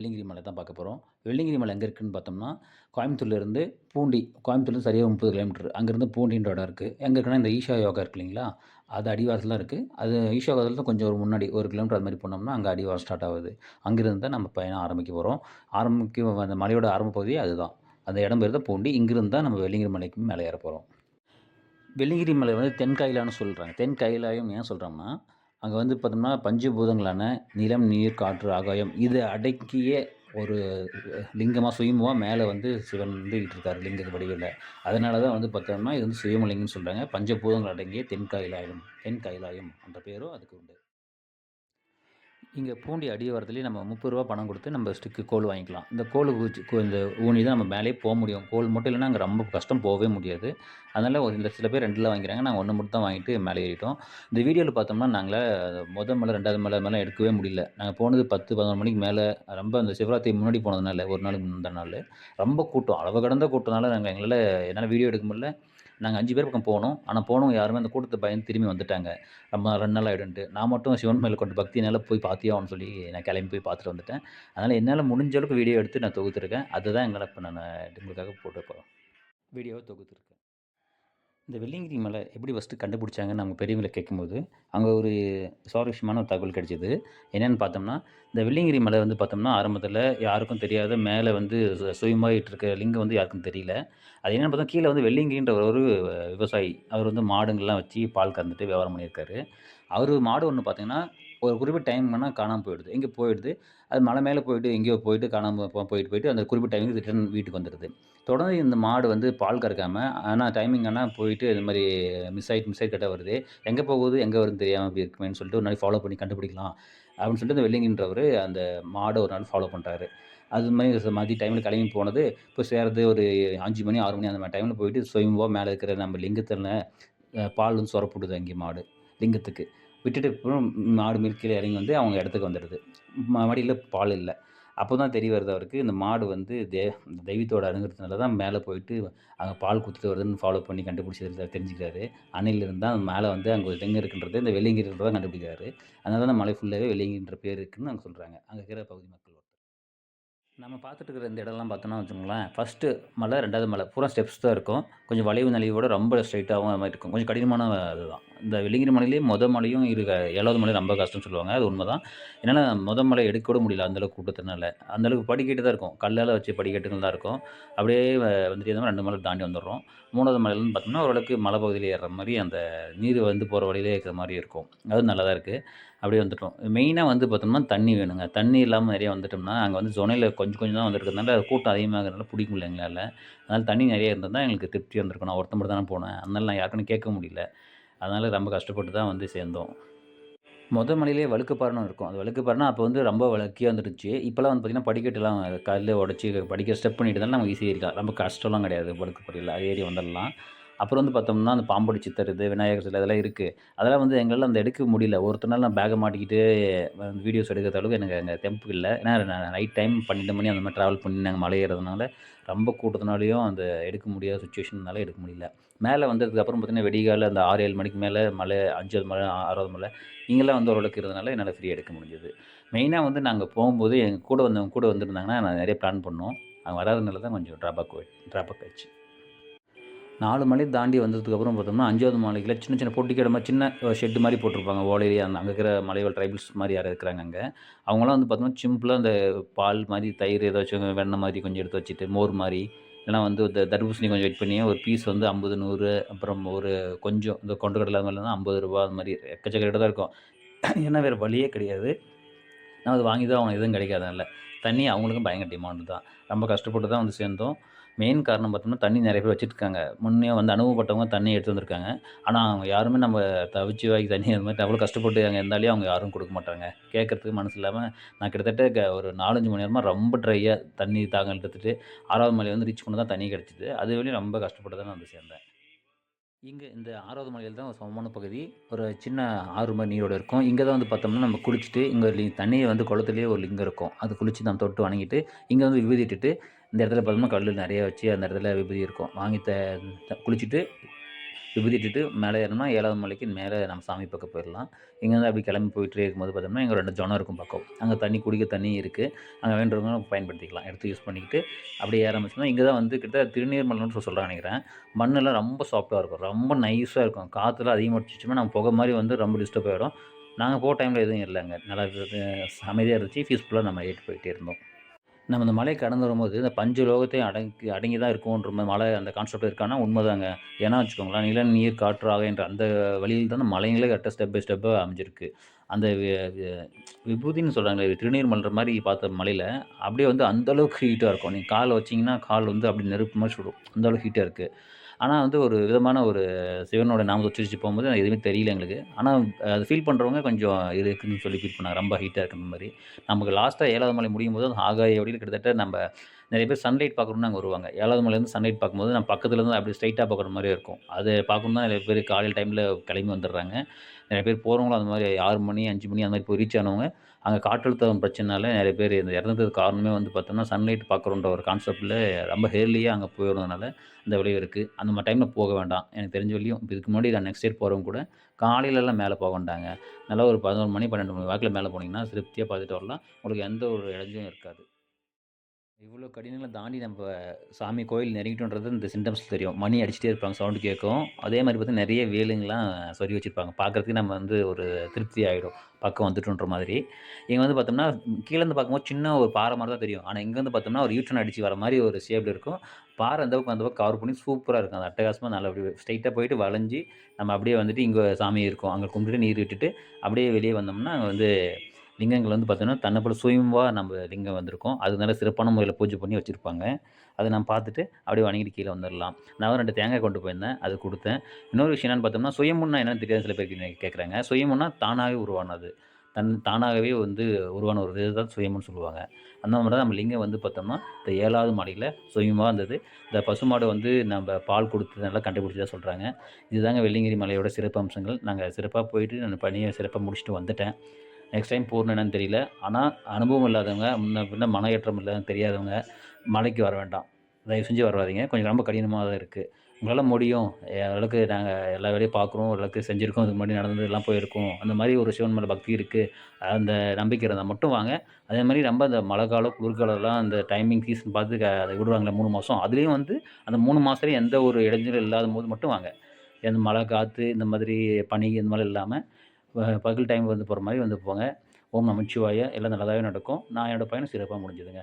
வெள்ளியங்கிரி மலை தான் பார்க்க போறோம். வெள்ளியங்கிரி மலை எங்க இருக்குன்னு பார்த்தோம்னா, கோயம்புத்தூர்லேருந்து பூண்டி, கோயம்புத்தூர்லேருந்து சரியா 30 கிலோமீட்டர். அங்கேருந்து பூண்டின்ற இடம் இருக்கு. எங்க இருக்குன்னா, இந்த ஈஷா யோகா இருக்கு இல்லைங்களா? அது அடிவாரத்தில தான் இருக்கு. அது ஈஷா யோகாலருந்து கொஞ்சம் ஒரு முன்னாடி 1 கிலோமீட்டர் அது மாரி போனோம்னா, அங்க அடிவாரம் ஸ்டார்ட் ஆகுது. அங்கிருந்து தான் நம்ம பயணம் ஆரம்பிக்க போறோம். அந்த மலையோட ஆரம்ப பகுதி அதுதான். அந்த இடம் பேரு தான் பூண்டி. இங்கிருந்து தான் நம்ம வெள்ளியங்கிரி மலைக்கு மேல ஏறப் போறோம். வெள்ளியங்கிரி மலை வந்து தென் கைலான்னு சொல்றாங்க. தென் கைலாயம் ஏன் சொல்றோம்னா, அங்க வந்து பார்த்தோம்னா, பஞ்சபூதங்களான நிலம், நீர், காற்று, ஆகாயம் இத அடக்கிய ஒரு லிங்கமா, சுயம்புவா மேல வந்து சிவன் வந்து இருக்காரு லிங்க வடிவில. அதனால தான் வந்து பார்த்தோம்னா, இது வந்து சுயம்புலிங்கம்னு சொல்றாங்க. பஞ்சபூதங்கள் அடங்கிய தென் கைலாயம். தென் கைலாயம் என்ற பெயரும் அதுக்கு உண்டு. இங்க பூண்டி அடிவாரத்திலேயே நம்ம ரூ. 30 பணம் குடுத்து நம்ம ஸ்டிக்கு கோல் வாங்கிக்கலாம். இந்த கோலு வச்சு இந்த ஊனி தான் நம்ம மேலேயே முடியும். கோல் மட்டும் இல்லன்னா, அங்க ரொம்ப கஷ்டம் போவே முடியாது. அதனால ஒரு சில பேர் 2ல வாங்கிக்கிறாங்க. நாங்க 1 மட்டும் தான் வாங்கிட்டு மேலே ஏறிட்டோம். இந்த வீடியோல பார்த்தோம்னா, நாங்கள மலை, 2வது மலை அது மாரிலாம் எடுக்கவே முடியல. நாங்க போனது 10, 11 மணிக்கு மேல ரொம்ப அந்த சிவராத்திரிக்கு முன்னாடி போனதுனால, ஒரு நாளுக்கு முந்தின நாளு. ரொம்ப கூட்டம். அளவு கடந்த கூட்டம்னால என்னால வீடியோ எடுக்க முடியல. நாங்க 5 பேர் பக்கம் போனோம். ஆனா போனவங்க யாருமே அந்த கூட்டத்த பயந்து திரும்பி வந்துட்டாங்க. நம்ம 2 நாள் ஆயிடுன்ட்டு. நான் மட்டும் சிவன் மேல கொண்ட பக்தியினால போய் பார்த்தே ஆகணும்னு சொல்லி நான் கிளம்பி போய் பார்த்துட்டு வந்துட்டேன். அதனால என்னால முடிஞ்ச அளவுக்கு வீடியோ எடுத்து நான் தொகுத்துருக்கேன். அதுதான் எங்களால இப்ப நானு உங்களுக்காக போட்டு வீடியோவா தொகுத்துருக்கேன். இந்த வெள்ளியங்கிரி மலை எப்படி ஃபர்ஸ்ட்டு கண்டுபிடிச்சாங்கன்னு நம்ம பெரியவங்கள கேட்கும்போது, அங்க ஒரு சுவாரஸ்யமான ஒரு தகவல் கிடைச்சது. என்னன்னு பார்த்தோம்னா, இந்த வெள்ளியங்கிரி மலை வந்து பார்த்தோம்னா, ஆரம்பத்தில யாருக்கும் தெரியாத மேல வந்து சுயமாயிட்டு இருக்க லிங்கம் வந்து யாருக்கும் தெரியல. அது என்னன்னு பார்த்தா, கீழ வந்து வெள்ளியங்கிரின்ற ஒரு விவசாயி. அவர் வந்து மாடுங்கள்லாம் வச்சு பால் கறந்துட்டு வியாபாரம் பண்ணியிருக்காரு. அவரு மாடு ஒண்ணு பார்த்தீங்கன்னா, ஒரு குறிப்பிட்ட டைம் ஆனா காணாம போயிடுது. எங்க போயிடுது, அது மலை மேல போயிட்டு எங்கேயோ போயிட்டு காணாம போயிட்டு அந்த குறிப்பிட்ட டைமுக்கு ரிட்டர்ன் வீட்டுக்கு வந்துருது. தொடர்ந்து இந்த மாடு வந்து பால் கறக்காம, ஆனா டைமிங் ஆனா போயிட்டு இது மாரி மிஸ் ஆயிட்டு கரெக்ட்டா வருது. எங்க போகுது, எங்க வருதுன்னு தெரியாம இப்படி இருக்குமேன்னு சொல்லிட்டு ஒரு நாளைக்கு ஃபாலோ பண்ணி கண்டுபிடிக்கலாம். அப்படின்னு சொல்லிட்டு அந்த வெள்ளியங்கிரின்றவரு அந்த மாட ஒரு நாள் ஃபாலோ பண்றாரு. அது மாரி மதிய டைம்ல கிளம்பி போனது, போய் சேர்றது ஒரு 5 மணி, 6 மணி அந்த மாரி டைம்ல போயிட்டு சுயம்புவா மேல இருக்கிற நம்ம லிங்கத்தில பால் வந்து சொரப்புடுது அங்கே மாடு, லிங்கத்துக்கு. விட்டுட்டு அப்புறம் மாடு மேல் கீழ இறங்கி வந்து அவங்க இடத்துக்கு வந்துடுது. மடியில பால் இல்ல. அப்போ தான் தெரிய வருது அவருக்கு, இந்த மாடு வந்து தெய்வத்தோட அனுகிரகத்தினால தான் மேல போயிட்டு அங்க பால் குடுத்துட்டு வருதுன்னு ஃபாலோ பண்ணி கண்டுபிடிச்சது தெரிஞ்சுக்கிறாரு. அன்னையிலிருந்து தான் மேல வந்து அங்க ஒரு லிங்கம் இருக்குன்றது இந்த வெள்ளியங்கிரின்றத கண்டுபிடிக்கிறாரு. அதனால தான் அந்த மலை ஃபுல்லாவே வெள்ளியங்கிரின்ற பேர் இருக்குன்னு அவங்க சொல்றாங்க. அங்க இருக்கிற பகுதி மக்கள். நம்ம பார்த்துட்டு இருக்கிற இந்த இடம்லாம் பார்த்தோம்னா வச்சுக்கோங்களேன், ஃபர்ஸ்ட்டு மலை, 2வது மலை பூரா ஸ்டெப்ஸ் தான் இருக்கும். கொஞ்சம் வளைவு நெளிவோட ரொம்ப ஸ்ட்ரெய்ட்டாவும் அது மாரி இருக்கும். கொஞ்சம் கடினமான அதுதான். இந்த வெள்ளியங்கிரி மலையிலேயே மலையும் 7வது மலை ரொம்ப கஷ்டம்னு சொல்லுவாங்க. அது உண்மதான். என்னன்னா மலை எடுக்க கூட முடியல அந்த அளவுக்கு கூட்டத்தினால. அந்த அளவுக்கு படிக்கட்டு தான் இருக்கும். கல்லால வச்ச படிக்கட்டுகள் தான் இருக்கும். அப்படியே வந்துட்டே இருந்தோம்னா 2 மலை தாண்டி வந்துர்றோம். 3வது மலையிலன்னு பார்த்தோம்னா, ஓரளவுக்கு மலை பகுதியில ஏறுற மாரி அந்த நீர் வந்து போற வழியிலே இருக்கிற மாரி இருக்கும். அதுவும் நல்லா தான் இருக்கு. அப்படியே வந்துட்டோம். மெயினா வந்து பார்த்தோம்னா, தண்ணி வேணுங்க. தண்ணி இல்லாம நெறைய வந்துட்டோம்னா, அங்க வந்து சொனையில கொஞ்சம் கொஞ்சம் தான் வந்துருக்கிறதுனால, கூட்டம் அதிகமாகிறதுனால புடிக்க முடியல எங்களால. அதனால தண்ணி நெறைய இருந்திருந்தா எங்களுக்கு திருப்தியா இருந்திருக்கும். நான் ஒருத்தன் மட்டும் தானே போனேன். அதனால நான் யாருக்குன்னு கேட்க முடியல. அதனால ரொம்ப கஷ்டப்பட்டு தான் வந்து சேர்ந்தோம். மலையிலேயே வழுக்குப்பாறைன்னு இருக்கும். அது வழுக்குப்பாறைன்னா அப்போ வந்து ரொம்ப வழுக்கியா வந்துருச்சு. இப்பலாம் வந்து பார்த்தீங்கன்னா, படிக்கட்டுலாம் கல்ல உடைச்சு படிக்க ஸ்டெப் பண்ணிட்டதால நம்ம ஈஸியா ஏறிக்கலாம். ரொம்ப கஷ்டம்லாம் கிடையாது வழுக்குப்பாறையில. அது ஏறி வந்துடலாம். அப்புறம் வந்து பார்த்தோம்னா, அந்த பாம்புடி சித்தர் இது, விநாயகர் சிலை இதெல்லாம் இருக்கு. அதெல்லாம் வந்து எங்களால அந்த எடுக்க முடியல. ஒருத்தனால நான் பேக்க மாட்டிக்கிட்டு வீடியோஸ் எடுக்கிற அளவுக்கு எனக்கு அங்க தெம்பு இல்ல. ஏன்னா நைட் டைம் 12 மணி அந்த மாரி டிராவல் பண்ணி நாங்க மலை ஏறுறதுனால, ரொம்ப கூட்டத்தினாலயும் அந்த எடுக்க முடியாத சிச்சுவேஷன்னால எடுக்க முடியல. மேல வந்ததுக்கப்புறம் பார்த்தீங்கன்னா, விடிகாலைல அந்த 6, 7 மணிக்கு மேல மலை 5வது மலை, 6வது மலை இங்கலாம் வந்து ஓரளவுக்கு இருந்தனால என்னால ஃப்ரீயா எடுக்க முடிஞ்சது. மெயினா வந்து நாங்க போம்போது எங்க கூட வந்தவங்க கூட வந்திருந்தாங்கன்னா, நான் நெறைய பிளான் பண்ணோம். அவங்க வராதனால தான் கொஞ்சம் ட்ராபேக் ஆயிடுச்சு. 4 மலை தாண்டி வந்ததுக்கப்புறம் பார்த்தோம்னா, 5வது மலையில சின்ன சின்ன பொட்டிக்கடை மாரி சின்ன ஷெட் மாரி போட்டிருப்பாங்க. ஓலையிலேயே அங்க இருக்கிற மலைவாழ் ட்ரைபல்ஸ் மாரி யாரோ இருக்கிறாங்க அங்க. அவங்கலாம் வந்து பார்த்தோம்னா, சிம்பிளா அந்த பால் மாரி, தயிர் ஏதாச்சும் வெண்ணெய் மாரி கொஞ்சம் எடுத்து வச்சுட்டு, மோர் மாரி, இல்லைனா வந்து தர்பூசணி கொஞ்சம் வெயிட் பண்ணி ஒரு பீஸ் வந்து 50, 100 அப்புறம் ஒரு கொஞ்சம் இந்த கொண்ட கடலை அது மாரிலாம் ரூ. 50 அது மாரி எக்கச்சக்க ரேட்டு தான் இருக்கும். ஏன்னா வேற வழியே கிடையாது. நான் அத வாங்கி தான் ஆகணும். எதுவும் கிடைக்காதனால. தண்ணி அவங்களுக்கும் பயங்கர டிமாண்ட் தான். ரொம்ப கஷ்டப்பட்டு தான் வந்து சேர்ந்தோம். மெயின் காரணம் பார்த்தோம்னா, தண்ணி நெறைய பேர் வச்சுட்டுருக்காங்க. முன்னே வந்து அனுபவப்பட்டவங்க தண்ணி எடுத்து வந்திருக்காங்க. ஆனா, அவங்க யாருமே நம்ம தவிச்சு வாங்கி தண்ணி அது மாரி அவ்வளோ கஷ்டப்பட்டு அங்க இருந்தாலே அவங்க யாரும் குடுக்க மாட்டாங்க. கேட்கறதுக்கு மனசு இல்லாம, நான் கிட்டத்தட்ட ஒரு 4, 5 மணி நேரமா ரொம்ப ட்ரையா தண்ணி தாகம் எடுத்துட்டு 6வது மலை வந்து ரீச் பண்ண தான் தண்ணி கிடைச்சது. அது வரையும் ரொம்ப கஷ்டப்பட்டு தான் நான் வந்து சேர்ந்தேன். இங்க இந்த 6வது மலையில தான் ஒரு சமமான பகுதி. ஒரு சின்ன ஆறு மாரி நீரோட இருக்கும். இங்க தான் வந்து பார்த்தோம்னா, நம்ம குளிச்சுட்டு இங்க தண்ணீய வந்து குளத்திலேயே ஒரு லிங்கம் இருக்கும். அது குளிச்சு நம்ம தொட்டு வணங்கிட்டு, இங்க வந்து விபூதி இட்டுட்டு, இந்த இடத்துல பார்த்தோம்னா கல்லு நெறைய வச்சு அந்த இடத்துல விபூதி இருக்கும். வாங்கி த த குளிச்சுட்டு விபூதி இட்டுட்டு மேலே ஏறணும்னா 7வது மலைக்கு மேலே நம்ம சாமி பார்க்க போயிடலாம். இங்கேருந்து அப்படி கிளம்பி போயிட்டே இருக்கும்போது பார்த்தோம்னா, இங்க 2 ஜொனம் இருக்கும் பக்கம். அங்க குடிக்க தண்ணி இருக்கு. அங்க வேண்டுறவங்க பயன்படுத்திக்கலாம். எடுத்து யூஸ் பண்ணிக்கிட்டு அப்படியே ஏற ஆரம்பிச்சோம்னா, இங்க தான் வந்து கிட்டத்தட்ட திருநீர்மலைன்னு சொல்றாங்கன்னு நெனைக்கிறேன். மண்ணெல்லாம் ரொம்ப சாஃப்ட்டா இருக்கும். ரொம்ப நைஸா இருக்கும். காத்துலாம் அதிகமா அடிச்சுச்சுன்னா, நம்ம புகை மாரி வந்து ரொம்ப டிஸ்டர்ப் ஆயிடும். நாங்க டைம்ல எதுவும் இல்லங்க. நல்லா அமைதியா இருந்துச்சு. பீஸ்ஃபுல்லா நம்ம ஏறிட்டு போயிட்டே இருந்தோம். நம்ம இந்த மலைய கடந்து வரும்போது, இந்த பஞ்ச லோகத்தையும் அடங்கி தான் இருக்குன்ற மாரி மலை அந்த கான்செப்ட் இருக்கான்னா உண்மதாங்க. ஏன்னா வச்சுக்கோங்களேன், நிலம், நீர், காற்று, ஆகாயம் என்ற அந்த வழியில் தான் மலைங்களே கரெக்ட்டா ஸ்டெப் பை ஸ்டெப்பா அமைஞ்சிருக்கு. அந்த வி வி விபூதின்னு சொல்றாங்களே, திருநீர் மல்ற மாரி பார்த்த மலையில, அப்படியே வந்து அந்த அளவுக்கு ஹீட்டா இருக்கும். நீங்க கால்ல வச்சீங்கன்னா, கால் வந்து அப்படியே நெருப்பு மாரி சுடும். அந்த அளவுக்கு ஹீட்டா இருக்கு. ஆனா வந்து ஒரு விதமான ஒரு சிவனோட நாமத்த உச்சரிச்சு போம்போது எதுவுமே தெரியல எங்களுக்கு. ஆனா அத ஃபீல் பண்றவங்க கொஞ்சம் இருக்குன்னு சொல்லி ஃபீல் பண்ணாங்க. ரொம்ப ஹீட்டா இருக்குன்ற மாரி. நமக்கு லாஸ்ட்டா 7வது மலை முடியும்போது அந்த ஆகாய வழியில கிட்டத்தட்ட நெறைய பேர் சன்லைட் பார்க்கணும்னு அங்க வருவாங்க. 7வது மலையிலேருந்து சன்லைட் பார்க்கும்போது நம்ம பக்கத்துல இருந்து அப்படியே ஸ்ட்ரெயிட்டா பார்க்குற மாரியே இருக்கும். அது பார்க்கணும்னு தான் நெறைய பேர் காலையில டைம்ல கிளம்பி வந்துடுறாங்க. நெறைய பேர் போறவங்களும் அந்த மாரி 6 மணி, 5 மணி அந்த மாரி போய் ரீச் ஆனவங்க, அங்க காற்றழுத்தம் பிரச்சனைனால நெறைய பேர் இந்த இறந்ததுக்கு காரணமே வந்து பார்த்தோம்னா, சன்லைட் பார்க்குறோன்ற ஒரு கான்செப்ட்ல ரொம்ப ஏர்லியா அங்க போயிறதுனால அந்த விளைவு இருக்கு. அந்த மாரி டைம்ல போக வேண்டாம். எனக்கு தெரிஞ்ச வரையும் இப்ப இதுக்கு முன்னாடி நான் நெக்ஸ்ட் இயர் போறவங்க கூட காலையிலலாம் மேல போ வேண்டாங்க. நல்லா ஒரு 11 மணி, 12 மணி வாக்குல மேல போனீங்கன்னா, திருப்தியா பார்த்துட்டு வரலாம். உங்களுக்கு எந்த ஒரு இடைஞ்சலும் இருக்காது. இவ்வளோ கடினங்கள தாண்டி நம்ப சாமி கோயில் நெருங்கிட்டோன்றது இந்த சிம்டம்ஸ் தெரியும். மணி அடிச்சுட்டே இருப்பாங்க. சவுண்ட் கேட்கும். அதே மாரி பார்த்தீங்கன்னா, நெறைய வேலுங்கலாம் சொருவி வச்சிருப்பாங்க. பார்க்கறதுக்கு நம்ம வந்து ஒரு திருப்தி ஆயிடும். பக்கம் வந்துட்டோன்ற மாதிரி. இங்க வந்து பார்த்தோம்னா, கீழருந்து பார்க்கும்போது சின்ன ஒரு பாறை மாரி தான் தெரியும். ஆனா இங்கருந்து பார்த்தோம்னா, ஒரு யூ டர்ன் அடிச்சு வர மாரி ஒரு ஷேப்ல இருக்கும். பாறை அந்த பக்கம் கவர் பண்ணி சூப்பரா இருக்கும். அது அட்டகாசமா நல்லா அப்படி ஸ்ட்ரெயிட்டா போயிட்டு வளைஞ்சு, நம்ம அப்படியே வந்துட்டு இங்க சாமி இருக்கும். அங்க கும்பிட்டுட்டு நீர் விட்டுட்டு, அப்படியே வெளிய வந்தோம்னா, அங்க வந்து லிங்கங்கள் வந்து பார்த்தீங்கன்னா, தன்ன போல சுயம்பா நம்ம லிங்கம் வந்திருக்கும். அதனால சிறப்பான முறையில பூஜை பண்ணி வச்சிருப்பாங்க. அத நான் பார்த்துட்டு அப்படியே வணங்கிட்டு கீழ வந்துரலாம். நான் 2 தேங்காய் கொண்டு போயிருந்தேன். அது குடுத்தேன். இன்னொரு விஷயம் என்னன்னு பார்த்தோம்னா, சுயம்புன்னா என்னன்னு தெரியாத சில பேர் கேட்குறாங்க. சுயம்புன்னா தானாவே உருவானது. தானாகவே வந்து உருவான ஒரு இது தான் சுயம்புன்னு சொல்லுவாங்க. அந்த மாரி தான் நம்ம லிங்கம் வந்து பார்த்தோம்னா, இந்த 7வது மாடியில சுயம்பா இருந்தது. இந்த பசுமாடு வந்து நம்ப பால் குடுத்து நல்லா கண்டுபிடிச்சதா சொல்றாங்க. இதுதாங்க வெள்ளியங்கிரி மலையோட சிறப்பு அம்சங்கள். நாங்க சிறப்பா போயிட்டு அந்த பணிய சிறப்பா முடிச்சுட்டு வந்துட்டேன். நெக்ஸ்ட் டைம் போறணும் என்னன்னு தெரியல. ஆனா, அனுபவம் இல்லாதவங்க, முன்ன பின்ன மலையேற்றம் தெரியாதவங்க, மலைக்கு வர வேண்டாம். தயவு செஞ்சு வராதீங்க. கொஞ்சம் ரொம்ப கடினமா தான் இருக்கு. உங்களால முடியும். ஓரளவுக்கு நாங்க எல்லா வேலையும் பார்க்குறோம். ஓரளவுக்கு செஞ்சிருக்கோம். இதுக்கு முன்னாடி நடந்தது எல்லாம் போயிருக்கோம். அந்த மாரி ஒரு சிவன் மேல பக்தி இருக்கு. அந்த நம்பிக்கை இருந்தா மட்டும் வாங்க. அதே மாரி ரொம்ப அந்த மழைக்காலம், குளிர்காலம்லாம் அந்த டைமிங் சீசன் பார்த்து அத விடுவாங்கல்ல 3 மாசம். அதுலயும் வந்து அந்த 3 மாசத்துலயும் எந்த ஒரு இடைஞ்சலும் இல்லாதபோது மட்டும் வாங்க. எந்த மழை, காத்து இந்த மாதிரி பனி இந்த மாரி இல்லாம பகல் டைம் வந்து போற மாரி வந்து போங்க. ஓம் நமச்சிவாய! எல்லாம் நல்லதாவே நடக்கும். நான் என்னோட பயணம் சிறப்பா முடிஞ்சதுங்க.